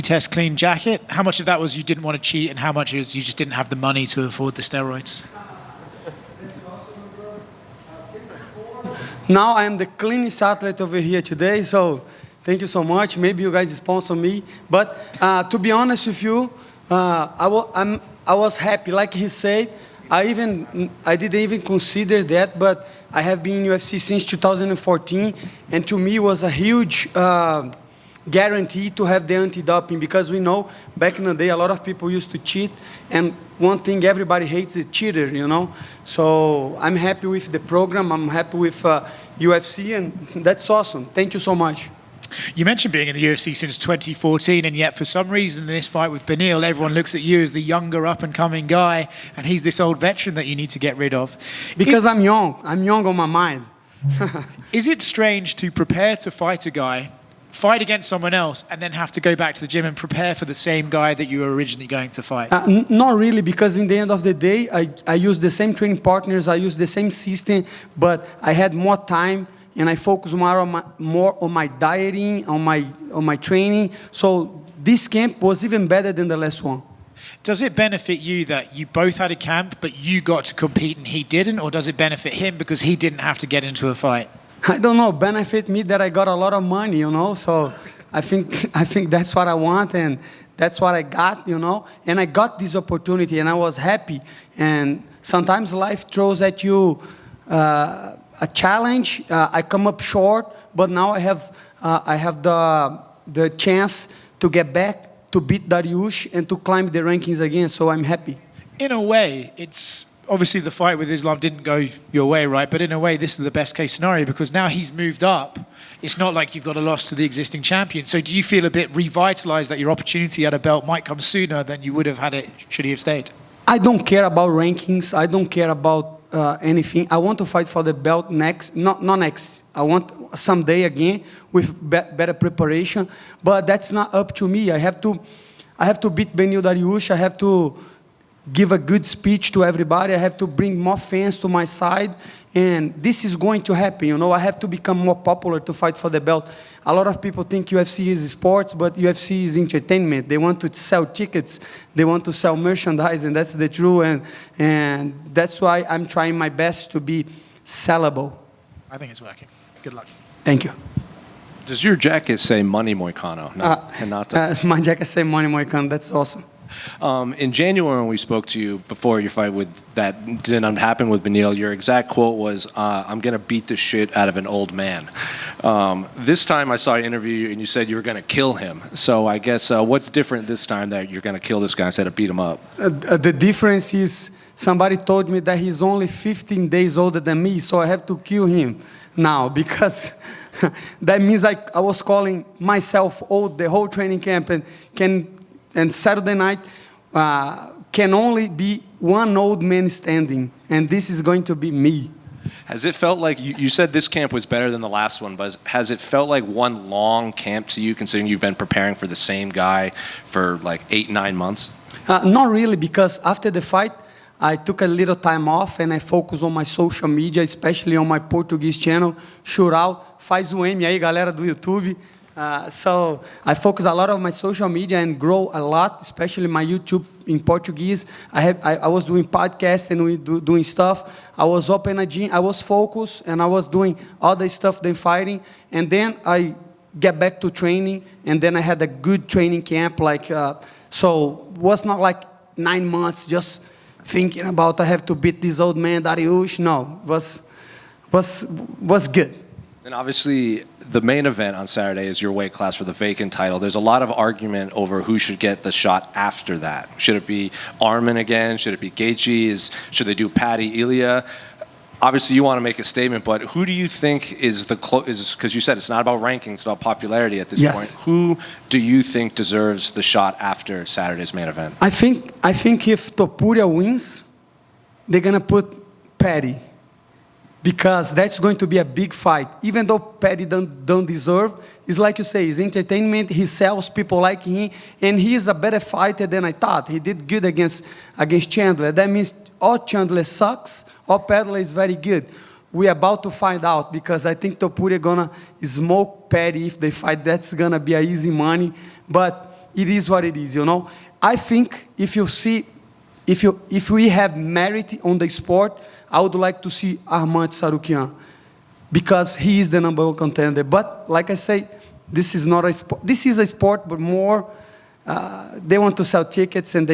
test clean jacket. How much of that was you didn't want to cheat, and how much is you just didn't have the money to afford the steroids? Now I am the cleanest athlete over here today, so thank you so much. Maybe you guys sponsor me. But to be honest with you, I was happy. Like he said, I didn't even consider that, but I have been in UFC since 2014, and to me it was a huge guarantee to have the anti-doping, because we know back in the day a lot of people used to cheat, and one thing everybody hates is cheater, you know. So I'm happy with the program, I'm happy with UFC, and that's awesome. Thank you so much. You mentioned being in the UFC since 2014, and yet for some reason in this fight with Beneil, everyone looks at you as the younger up-and-coming guy, and he's this old veteran that you need to get rid of. Because I'm young on my mind. Is it strange to prepare to fight a guy, fight against someone else, and then have to go back to the gym and prepare for the same guy that you were originally going to fight? Not really, because in the end of the day, I use the same training partners, I use the same system, but I had more time, and I focus more on my dieting, on my training. So this camp was even better than the last one. Does it benefit you that you both had a camp, but you got to compete and he didn't, or does it benefit him because he didn't have to get into a fight? I don't know. Benefit me that I got a lot of money, you know. So I think that's what I want, and that's what I got, you know. And I got this opportunity, and I was happy. And sometimes life throws at you a challenge. I come up short, but now I have the chance to get back, to beat Darush, and to climb the rankings again. So I'm happy. In a way, it's obviously the fight with Islam didn't go your way, right? But in a way, this is the best case scenario because now he's moved up. It's not like you've got a loss to the existing champion. So do you feel a bit revitalized that your opportunity at a belt might come sooner than you would have had it should he have stayed? I don't care about rankings. I don't care about anything. I want to fight for the belt next, not next. I want someday again with better preparation. But that's not up to me. I have to beat Beneil Dariush. I have to give a good speech to everybody. I have to bring more fans to my side, and this is going to happen. You know, I have to become more popular to fight for the belt. A lot of people think UFC is sports, but UFC is entertainment. They want to sell tickets, they want to sell merchandise, and that's the truth. And that's why I'm trying my best to be sellable. I think it's working. Good luck. Thank you. Does your jacket say Money Moicano? My jacket say Money Moicano. That's awesome. In January when we spoke to you before your fight with that didn't happen with Beneil, your exact quote was, I'm going to beat the shit out of an old man. This time I saw you interview you and you said you were going to kill him. So I guess what's different this time that you're going to kill this guy instead of beat him up? The difference is somebody told me that he's only 15 days older than me, so I have to kill him now because that means I was calling myself old the whole training camp, and Saturday night can only be one old man standing, and this is going to be me. Has it felt like, you said this camp was better than the last one, but has it felt like one long camp to you, considering you've been preparing for the same guy for like 8-9 months? Not really, because after the fight, I took a little time off and I focused on my social media, especially on my Portuguese channel, Shootout. Faz o M aí, galera do YouTube. So I focus a lot on my social media and grow a lot, especially my YouTube in Portuguese. I was doing podcasts and doing stuff. I was open a gym. I was focused and I was doing other stuff than fighting. And then I get back to training, and then I had a good training camp. So it was not like 9 months just thinking about I have to beat this old man Dariush. No, was good. And obviously, the main event on Saturday is your weight class for the vacant title. There's a lot of argument over who should get the shot after that. Should it be Arman again? Should it be Gaethje? Should they do Paddy, Ilya? Obviously, you want to make a statement, but who do you think is because you said it's not about rankings, it's about popularity at this point. Who do you think deserves the shot after Saturday's main event? I think if Topuria wins, they're going to put Paddy, because that's going to be a big fight. Even though Paddy don't deserve, it's like you say, it's entertainment, he sells, people like him, and he is a better fighter than I thought. He did good against Chandler. That means or Chandler sucks, or Paddy is very good. We're about to find out, because I think Topuria gonna smoke Paddy if they fight. That's gonna be a easy money. But it is what it is, you know. I think if we have merit on the sport, I would like to see Arman Tsarukyan, because he is the number 1 contender. But like I say, this is not a sport. This is a sport, but more they want to sell tickets, and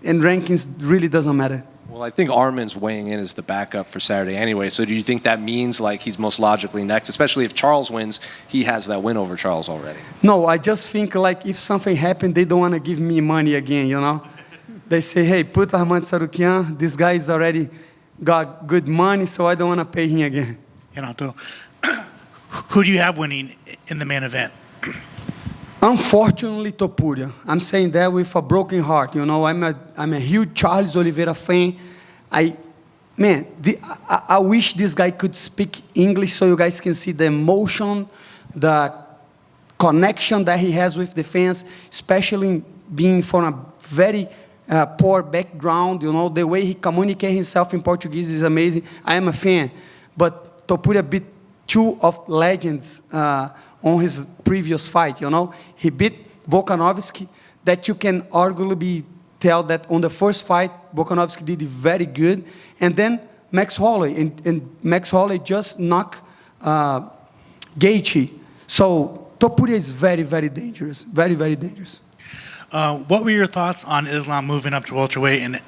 rankings really doesn't matter. Well, I think Armin's weighing in as the backup for Saturday anyway. So do you think that means like he's most logically next, especially if Charles wins, he has that win over Charles already? No, I just think like if something happened, they don't want to give me money again, you know? They say, hey, put Arman Tsarukyan. This guy is already got good money, so I don't want to pay him again. Renato, who do you have winning in the main event? Unfortunately, Topuria. I'm saying that with a broken heart. You know, I'm a huge Charles Oliveira fan. I wish this guy could speak English so you guys can see the emotion, the connection that he has with the fans, especially being from a very poor background. You know, the way he communicates himself in Portuguese is amazing. I am a fan. But Topuria beat 2 of legends on his previous fight, you know. He beat Volkanovski, that you can arguably tell that on the first fight, Volkanovski did very good. And then Max Holloway, and Max Holloway just knocked Gaethje. So Topuria is very, very dangerous, very, very dangerous. What were your thoughts on Islam moving up to welterweight? And,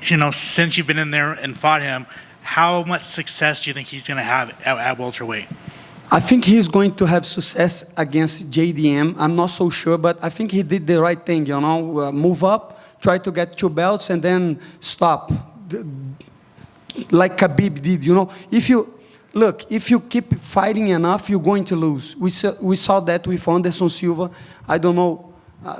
you know, since you've been in there and fought him, how much success do you think he's going to have at welterweight? I think he's going to have success against JDM. I'm not so sure, but I think he did the right thing, you know, move up, try to get 2 belts, and then stop, like Khabib did, you know. If you keep fighting enough, you're going to lose. We saw that with Anderson Silva. I don't know,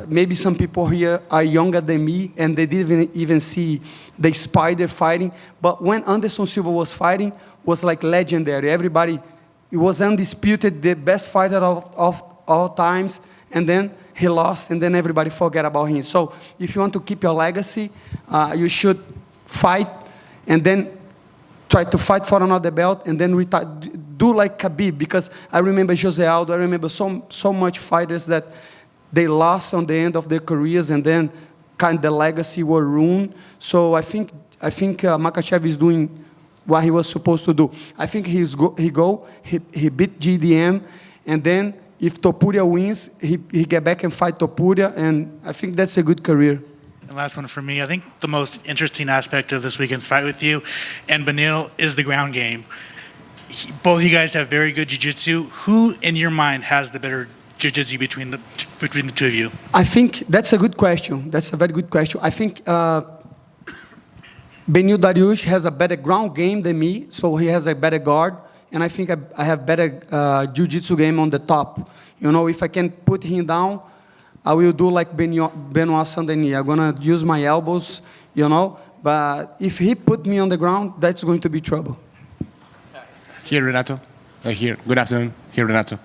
maybe some people here are younger than me, and they didn't even see the Spider fighting. But when Anderson Silva was fighting, was like legendary. Everybody, he was undisputed, the best fighter of all times, and then he lost, and then everybody forget about him. So if you want to keep your legacy, you should fight, and then try to fight for another belt, and then retire. Do like Khabib, because I remember Jose Aldo, I remember so much fighters that they lost on the end of their careers, and then kind of the legacy were ruined. So I think Makhachev is doing what he was supposed to do. I think he beat GDM, and then if Topuria wins, he get back and fight Topuria, and I think that's a good career. And last one for me, I think the most interesting aspect of this weekend's fight with you and Beneil is the ground game. Both you guys have very good jiu-jitsu. Who, in your mind, has the better jiu-jitsu between the 2 of you? I think that's a good question. That's a very good question. I think Beneil Dariush has a better ground game than me, so he has a better guard, and I think I have better jiu-jitsu game on the top. You know, if I can put him down, I will do like Benoit Saint-Denis. I'm going to use my elbows, you know, but if he put me on the ground, that's going to be trouble. Here, Renato. Here. Good afternoon. Here, Renato.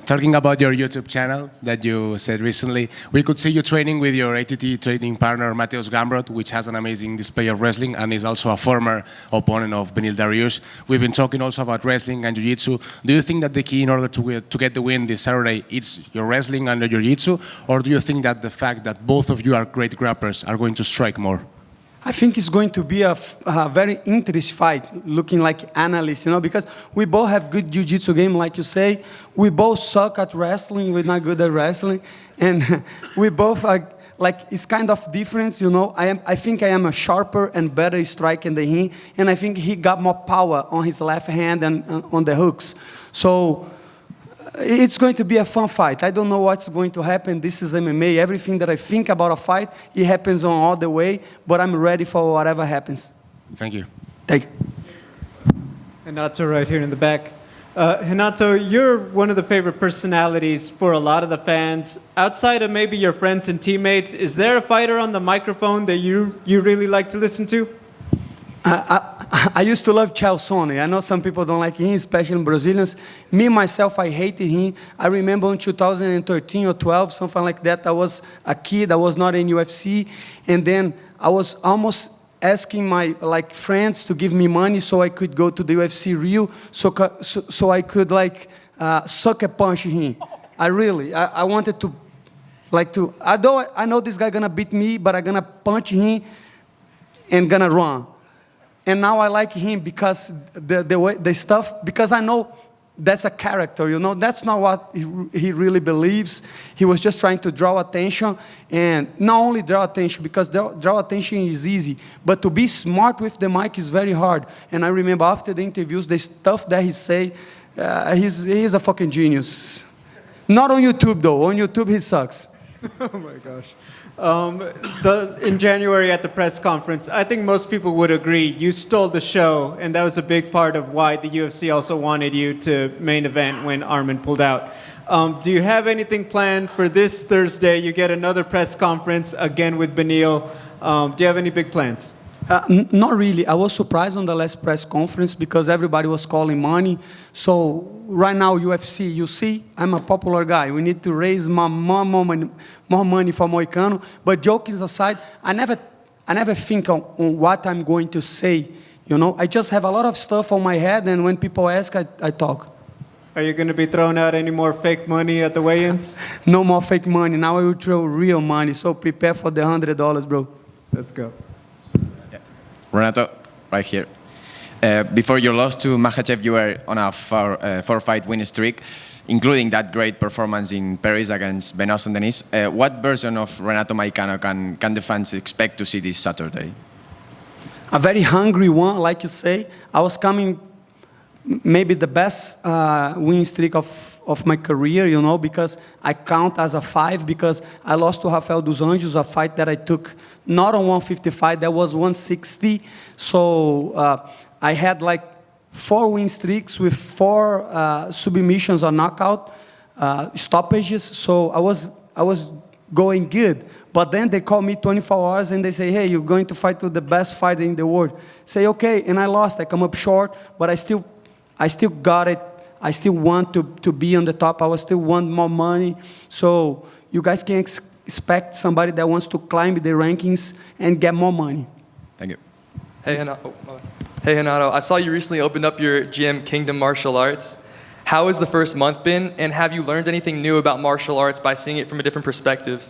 Talking about your YouTube channel that you said recently, we could see you training with your ATT training partner, Mateusz Gamrot, which has an amazing display of wrestling and is also a former opponent of Beneil Dariush. We've been talking also about wrestling and jiu-jitsu. Do you think that the key in order to get the win this Saturday is your wrestling and your jiu-jitsu, or do you think that the fact that both of you are great grapplers are going to strike more? I think it's going to be a very interesting fight, looking like analysts, you know, because we both have good jiu-jitsu game, like you say. We both suck at wrestling. We're not good at wrestling. And we both are, like, it's kind of different, you know. I think I am a sharper and better striker than him, and I think he got more power on his left hand and on the hooks. So it's going to be a fun fight. I don't know what's going to happen. This is MMA. Everything that I think about a fight, it happens on all the way, but I'm ready for whatever happens. Thank you. Thank you. Renato right here in the back. Renato, you're one of the favorite personalities for a lot of the fans. Outside of maybe your friends and teammates, is there a fighter on the microphone that you really like to listen to? I used to love Chael Sonnen. I know some people don't like him, especially Brazilians. Me, myself, I hated him. I remember in 2013 or 12, something like that, I was a kid. I was not in UFC. And then I was almost asking my friends to give me money so I could go to the UFC Rio, so I could sucker punch him. I wanted to Although I know this guy gonna beat me, but I'm gonna punch him and gonna run. And now I like him because the stuff, because I know that's a character, you know, that's not what he really believes. He was just trying to draw attention, and not only draw attention, because draw attention is easy, but to be smart with the mic is very hard. And I remember after the interviews, the stuff that he say, he's a fucking genius. Not on YouTube though, on YouTube he sucks. Oh my gosh. In January at the press conference, I think most people would agree you stole the show, and that was a big part of why the UFC also wanted you to main event when Armin pulled out. Do you have anything planned for this Thursday? You get another press conference again with Beneil. Do you have any big plans? Not really. I was surprised on the last press conference because everybody was calling money. So right now, UFC, you see, I'm a popular guy. We need to raise more money for Moicano. But jokes aside, I never think on what I'm going to say. You know, I just have a lot of stuff on my head, and when people ask, I talk. Are you going to be throwing out any more fake money at the weigh-ins? No more fake money. Now I will throw real money. So prepare for the $100, bro. Let's go. Renato, right here. Before your loss to Makhachev, you were on a four-fight win streak, including that great performance in Paris against Benoit and Denis. What version of Renato Moicano can the fans expect to see this Saturday? A very hungry one, like you say. I was coming maybe the best win streak of my career, you know, because I count as a 5 because I lost to Rafael dos Anjos, a fight that I took not on 155, that was 160. So I had like 4 win streaks with 4 submissions or knockout stoppages. So I was going good. But then they call me 24 hours and they say, hey, you're going to fight with the best fighter in the world. Say, okay, and I lost. I come up short, but I still got it. I still want to be on the top. I still want more money. So you guys can expect somebody that wants to climb the rankings and get more money. Thank you. Hey, Renato. I saw you recently opened up your gym, Kingdom Martial Arts. How has the first month been, and have you learned anything new about martial arts by seeing it from a different perspective?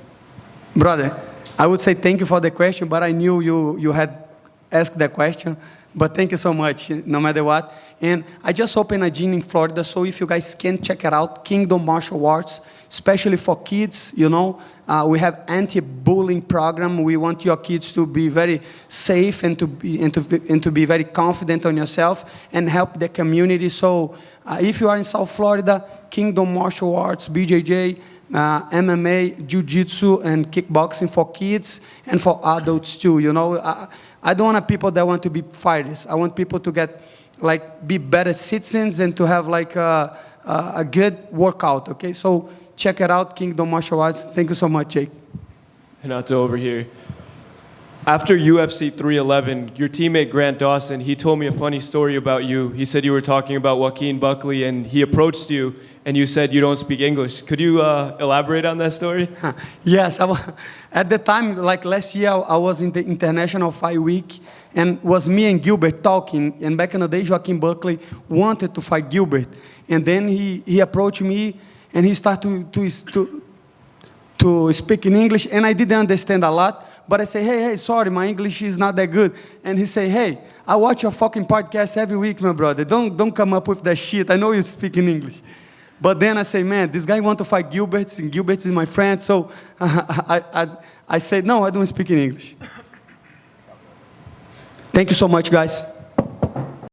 Brother, I would say thank you for the question, but I knew you had asked that question. But thank you so much, no matter what. And I just opened a gym in Florida, so if you guys can check it out, Kingdom Martial Arts, especially for kids, you know. We have anti-bullying program. We want your kids to be very safe and to be very confident on yourself and help the community. So if you are in South Florida, Kingdom Martial Arts, BJJ, MMA, Jiu-Jitsu, and kickboxing for kids and for adults too, you know. I don't want people that want to be fighters. I want people to be better citizens and to have a good workout, okay? So check it out, Kingdom Martial Arts. Thank you so much, Jake. Renato over here. After UFC 311, your teammate Grant Dawson, he told me a funny story about you. He said you were talking about Joaquin Buckley and he approached you and you said you don't speak English. Could you elaborate on that story? Yes, at the time, like last year, I was in the International Fight Week and was me and Gilbert talking. And back in the day, Joaquin Buckley wanted to fight Gilbert. And then he approached me and he started to speak in English. And I didn't understand a lot. But I say, hey, sorry, my English is not that good. And he say, hey, I watch your fucking podcast every week, my brother. Don't come up with that shit. I know you speak in English. But then I say, man, this guy want to fight Gilbert, and Gilbert is my friend. So I said, no, I don't speak in English. Thank you so much, guys.